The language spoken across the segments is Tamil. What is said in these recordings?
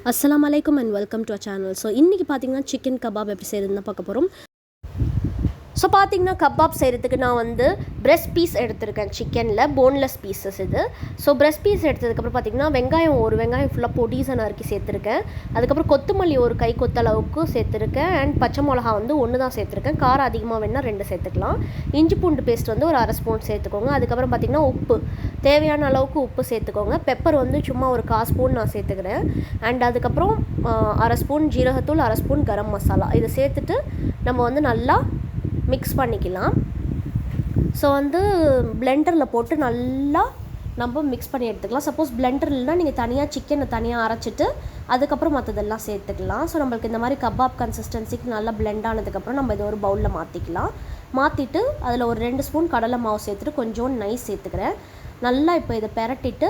Assalamu alaikum and welcome to our channel. So இன்னைக்கு பாத்தீங்கன்னா chicken kebab எப்படி செய்யறதுன்னு பார்க்க போறோம். ஸோ பார்த்தீங்கன்னா கபாப் செய்கிறதுக்கு நான் வந்து பிரெஸ்ட் பீஸ் எடுத்திருக்கேன். சிக்கனில் போன்லெஸ் பீசஸ் இது. ஸோ பிரெஸ்ட் பீஸ் எடுத்ததுக்கப்புறம் பார்த்தீங்கன்னா ஒரு வெங்காயம் ஃபுல்லாக பொடிசாக நறுக்கி சேர்த்துருக்கேன். அதுக்கப்புறம் கொத்தமல்லி ஒரு கை கொத்தளவுக்கு சேர்த்துருக்கேன். அண்ட் பச்சை மிளகா வந்து 1 தான் சேர்த்துருக்கேன். காரம் அதிகமாக வேணால் 2 சேர்த்துக்கலாம். இஞ்சி பூண்டு பேஸ்ட் வந்து ஒரு 1/2 ஸ்பூன் சேர்த்துக்கோங்க. அதுக்கப்புறம் பார்த்திங்கன்னா உப்பு தேவையான அளவுக்கு உப்பு சேர்த்துக்கோங்க. பெப்பர் வந்து சும்மா ஒரு 1/4 ஸ்பூன் நான் சேர்த்துக்கிறேன். அண்ட் அதுக்கப்புறம் 1/2 ஸ்பூன் ஜீரகத்தூள், 1/2 ஸ்பூன் கரம் மசாலா இதை சேர்த்துட்டு நம்ம வந்து நல்லா மிக்ஸ் பண்ணிக்கலாம். ஸோ வந்து பிளெண்டரில் போட்டு நல்லா நம்ம மிக்ஸ் பண்ணி எடுத்துக்கலாம். சப்போஸ் பிளெண்டர் இல்லைனா நீங்கள் தனியாக சிக்கனை தனியாக அரைச்சிட்டு அதுக்கப்புறம் மற்றதெல்லாம் சேர்த்துக்கலாம். ஸோ நம்மளுக்கு இந்த மாதிரி கபாப் கன்சிஸ்டன்சிக்கு நல்லா பிளெண்ட் ஆனதுக்கப்புறம் நம்ம இதை ஒரு பவுலில் மாற்றிட்டு அதில் ஒரு 2 ஸ்பூன் கடலை மாவு சேர்த்துட்டு கொஞ்சம் நைஸ் சேர்த்துக்கிறேன். நல்லா இப்போ இதை பெரட்டிட்டு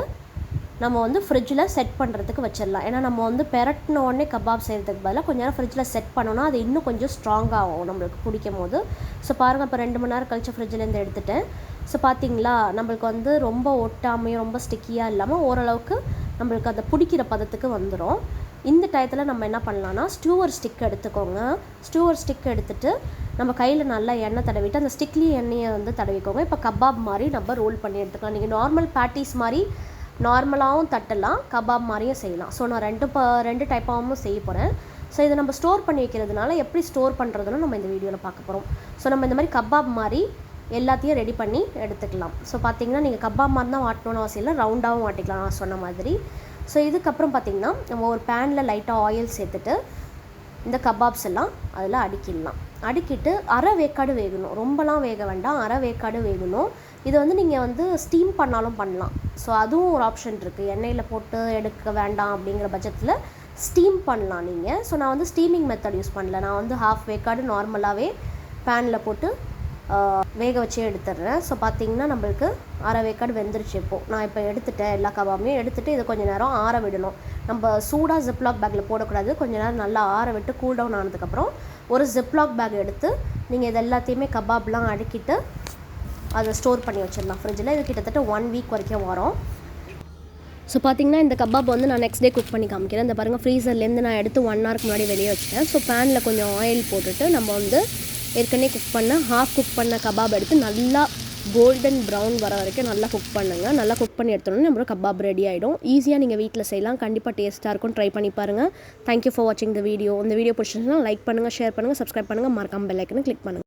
நம்ம வந்து ஃப்ரிட்ஜில் செட் பண்ணுறதுக்கு வச்சிடலாம். ஏன்னா நம்ம வந்து பெரட்டின உடனே கபாப் செய்கிறதுக்கு பதிலாக கொஞ்சம் நேரம் ஃப்ரிட்ஜில் செட் பண்ணோன்னா அது இன்னும் கொஞ்சம் ஸ்ட்ராங்காகும் நம்மளுக்கு பிடிக்கும் போது. ஸோ பாருங்கள், இப்போ 2 மணி நேரம் கழிச்சு ஃப்ரிட்ஜிலேருந்து எடுத்துட்டேன். ஸோ பார்த்தீங்களா, நம்மளுக்கு வந்து ரொம்ப ஒட்டாமையும் ரொம்ப ஸ்டிக்கியாக இல்லாமல் ஓரளவுக்கு நம்மளுக்கு அந்த பிடிக்கிற பதத்துக்கு வந்துடும். இந்த டயத்தில் நம்ம என்ன பண்ணலான்னா ஸ்டூவர் ஸ்டிக் எடுத்துக்கோங்க. ஸ்டூவர் ஸ்டிக் எடுத்துகிட்டு நம்ம கையில் நல்லா எண்ணெய் தடவிட்டு அந்த ஸ்டிக்லேயும் எண்ணெயை வந்து தடவிக்கோங்க. இப்போ கபாப் மாதிரி நம்ம ரோல் பண்ணி எடுத்துக்கலாம். நீங்கள் நார்மல் பேட்டிஸ் மாதிரி நார்மலாகவும் தட்டலாம், கபாப் மாதிரியும் செய்யலாம். ஸோ நான் ரெண்டு டைப்பாகவும் செய்ய போகிறேன். ஸோ இதை நம்ம ஸ்டோர் பண்ணி வைக்கிறதுனால எப்படி ஸ்டோர் பண்ணுறதுன்னு நம்ம இந்த வீடியோவில் பார்க்க போகிறோம். ஸோ நம்ம இந்த மாதிரி கபாப் மாதிரி எல்லாத்தையும் ரெடி பண்ணி எடுத்துக்கலாம். ஸோ பார்த்தீங்கன்னா நீங்கள் கபாப் மாதிரி தான் வாட்டணும்னு அவசியம் இல்லை, ரவுண்டாகவும் வாட்டிக்கலாம் நான் சொன்ன மாதிரி. ஸோ இதுக்கப்புறம் பார்த்திங்கன்னா நம்ம ஒரு பேனில் லைட்டாக ஆயில் சேர்த்துட்டு இந்த கபாப்ஸ் எல்லாம் அதில் அடுக்கிட்டு அரை வேக்காடு வேகணும். ரொம்பலாம் வேக வேண்டாம், அரை வேக்காடு வேகணும். இது வந்து நீங்கள் வந்து ஸ்டீம் பண்ணாலும் பண்ணலாம். ஸோ அதுவும் ஒரு ஆப்ஷன் இருக்குது. எண்ணெயில் போட்டு எடுக்க வேண்டாம் அப்படிங்கிற பட்சத்தில் ஸ்டீம் பண்ணலாம் நீங்கள். ஸோ நான் வந்து ஸ்டீமிங் மெத்தட் யூஸ் பண்ணல. நான் வந்து ஹாஃப் வேக்காடு நார்மலாகவே பேனில் போட்டு வேக வச்சே எடுத்துடுறேன். ஸோ பார்த்திங்கன்னா நம்மளுக்கு அரை வேக்காடு வெந்துருச்சு. நான் இப்போ எடுத்துட்டேன். எல்லா கபாபையும் எடுத்துகிட்டு இதை கொஞ்சம் நேரம் ஆற விடணும். நம்ம சூடாக ஜிப்லாக் பேக்கில் போடக்கூடாது. கொஞ்சம் நேரம் நல்லா ஆற விட்டு கூல் டவுன் ஆனதுக்கப்புறம் ஒரு ஜிப்லாக் பேக் எடுத்து நீங்கள் இது எல்லாத்தையுமே கபாப்லாம் அடுக்கிட்டு அதை ஸ்டோர் பண்ணி வச்சிடலாம் ஃப்ரிட்ஜில். இது கிட்டத்தட்ட 1 வீக் வரைக்கும் வரும். ஸோ பார்த்திங்கன்னா இந்த கபாப் வந்து நான் நெக்ஸ்ட் டே குக் பண்ணி காமிக்கிறேன். இந்த பாருங்கள், ஃப்ரீசர்லேருந்து நான் எடுத்து 1 ஹவருக்கு முன்னாடி வெளியே வச்சுட்டேன். ஸோ பேனில் கொஞ்சம் ஆயில் போட்டுட்டு நம்ம வந்து ஏற்கனவே ஹாஃப் குக் பண்ண கபாப் எடுத்து நல்லா கோல்டன் ப்ரௌன் வர வரைக்கும் நல்லா குக் பண்ணுங்கள். நல்லா குக் பண்ணி எடுத்தோன்னே நம்மளோட கபாப் ரெடி ஆகிடும். ஈஸியாக நீங்கள் வீட்டில் செய்யலாம். கண்டிப்பாக டேஸ்ட்டாக இருக்கும். ட்ரை பண்ணி பாருங்கள். தேங்க்யூ ஃபார் வாட்சிங் த வீடியோ. இந்த வீடியோ பிடிச்சிருந்துச்சுன்னா லைக் பண்ணுங்கள், ஷேர் பண்ணுங்கள், சப்ஸ்கிரைப் பண்ணுங்கள், மறக்காம பெல் ஐக்கனை கிளிக் பண்ணுங்கள்.